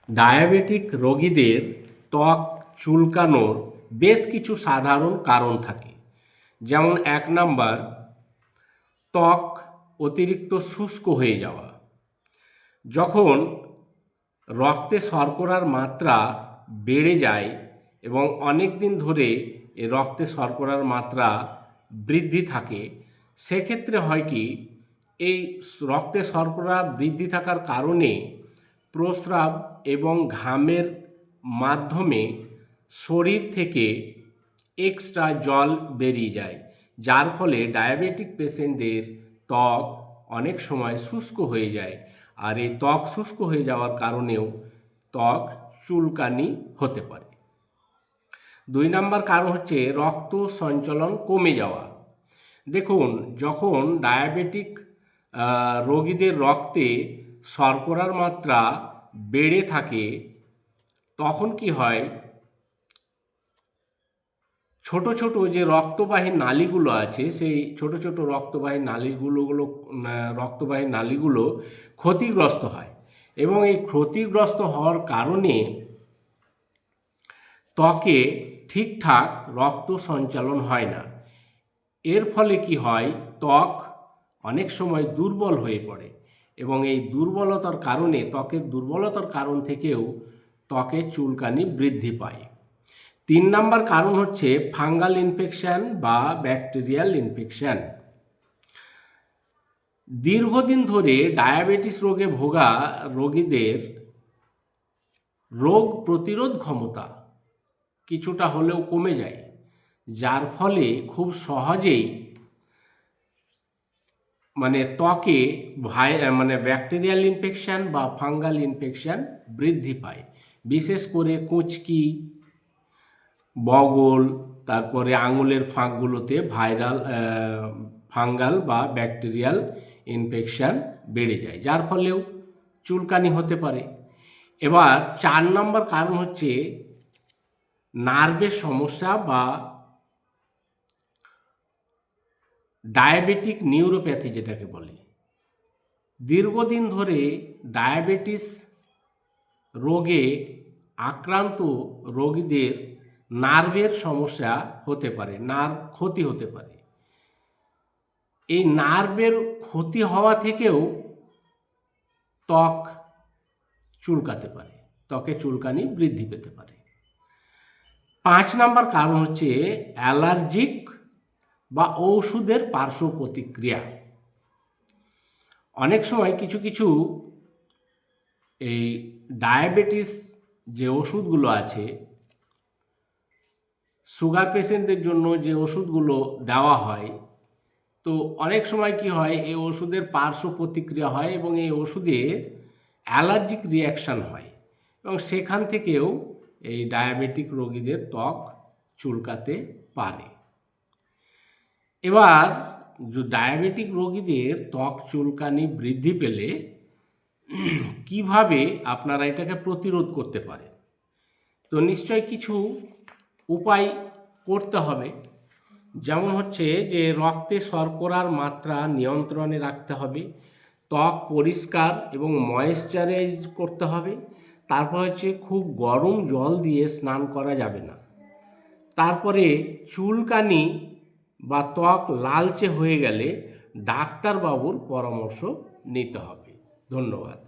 Diabetic রোগীদের ত্বক চুলকানোর বেশ কিছু সাধারণ কারণ থাকে। যেমন ১ নাম্বার, ত্বক অতিরিক্ত শুষ্ক হয়ে যাওয়া। যখন রক্তে শর্করার মাত্রা বেড়ে যায় এবং অনেক দিন ধরে এ রক্তে শর্করার মাত্রা বৃদ্ধি থাকে, সেক্ষেত্রে হয় কি, এই রক্তে শর্করা বৃদ্ধি থাকার কারণে প্রস্রাব এবং ঘামের মাধ্যমে শরীর থেকে এক্সট্রা জল বেরিয়ে যায়, যার ফলে ডায়াবেটিক পেশেন্টদের ত্বক অনেক সময় শুষ্ক হয়ে যায়। আর এই ত্বক শুষ্ক হয়ে যাওয়ার কারণেও ত্বক চুলকানি হতে পারে। ২ নাম্বার কারণ হচ্ছে রক্ত সঞ্চালন কমে যাওয়া। দেখুন, যখন ডায়াবেটিক রোগীদের রক্তে শর্করার মাত্রা বেড়ে থাকে, তখন কি হয়, ছোট ছোট যে রক্তবাহী নালীগুলো আছে, সেই ছোট ছোট রক্তবাহী নালীগুলো ক্ষতিগ্রস্ত হয় এবং এই ক্ষতিগ্রস্ত হওয়ার কারণে ত্বকে ঠিকঠাক রক্ত সঞ্চালন হয় না। এর ফলে কি হয়, ত্বক অনেক সময় দুর্বল হয়ে পড়ে এবং এই ত্বকের দুর্বলতার কারণ থেকেও ত্বকে চুলকানি বৃদ্ধি পায়। ৩ নাম্বার কারণ হচ্ছে ফাঙ্গাল ইনফেকশন বা ব্যাকটেরিয়াল ইনফেকশন। দীর্ঘদিন ধরে ডায়াবেটিস রোগে ভোগা রোগীদের রোগ প্রতিরোধ ক্ষমতা কিছুটা হলেও কমে যায়, যার ফলে খুব সহজেই ত্বকে ব্যাকটেরিয়াল ইনফেকশন বা ফাঙ্গাল ইনফেকশন বৃদ্ধি পায়। বিশেষ করে কুঁচকি, বগল, তারপরে আঙুলের ফাঁকগুলোতে ফাঙ্গাল বা ব্যাকটেরিয়াল ইনফেকশন বেড়ে যায়, যার ফলেও চুলকানি হতে পারে। এবার ৪ নম্বর কারণ হচ্ছে নার্ভের সমস্যা বা ডায়াবেটিক নিউরোপ্যাথি, যেটাকে বলে। দীর্ঘদিন ধরে ডায়াবেটিস রোগে আক্রান্ত রোগীদের নার্ভের সমস্যা হতে পারে, নার্ভ ক্ষতি হতে পারে। এই নার্ভের ক্ষতি হওয়া থেকেও ত্বক চুলকাতে পারে, ত্বকে চুলকানি বৃদ্ধি পেতে পারে। ৫ নম্বর কারণ হচ্ছে অ্যালার্জিক বা ঔষধের পার্শ্ব প্রতিক্রিয়া। অনেক সময় কিছু কিছু এই ডায়াবেটিস যে ওষুধগুলো আছে, সুগার পেশেন্টদের জন্য যে ওষুধগুলো দেওয়া হয়, তো অনেক সময় কি হয়, এই ওষুধের পার্শ্ব প্রতিক্রিয়া হয় এবং এই ওষুধে অ্যালার্জিক রিয়াকশান হয় এবং সেখান থেকেও এই ডায়াবেটিক রোগীদের ত্বক চুলকাতে পারে। এবার ডায়াবেটিক রোগীদের ত্বক চুলকানি বৃদ্ধি পেলে কিভাবে আপনারা এটাকে প্রতিরোধ করতে পারেন, তো নিশ্চয় কিছু উপায় করতে হবে। যেমন হচ্ছে যে রক্তে শর্করার মাত্রা নিয়ন্ত্রণে রাখতে হবে, ত্বক পরিষ্কার এবং ময়েশ্চারাইজ করতে হবে। তারপর হচ্ছে খুব গরম জল দিয়ে স্নান করা যাবে না। তারপরে চুলকানি বা ত্বক লালচে হয়ে গেলে ডাক্তারবাবুর পরামর্শ নিতে হবে। ধন্যবাদ।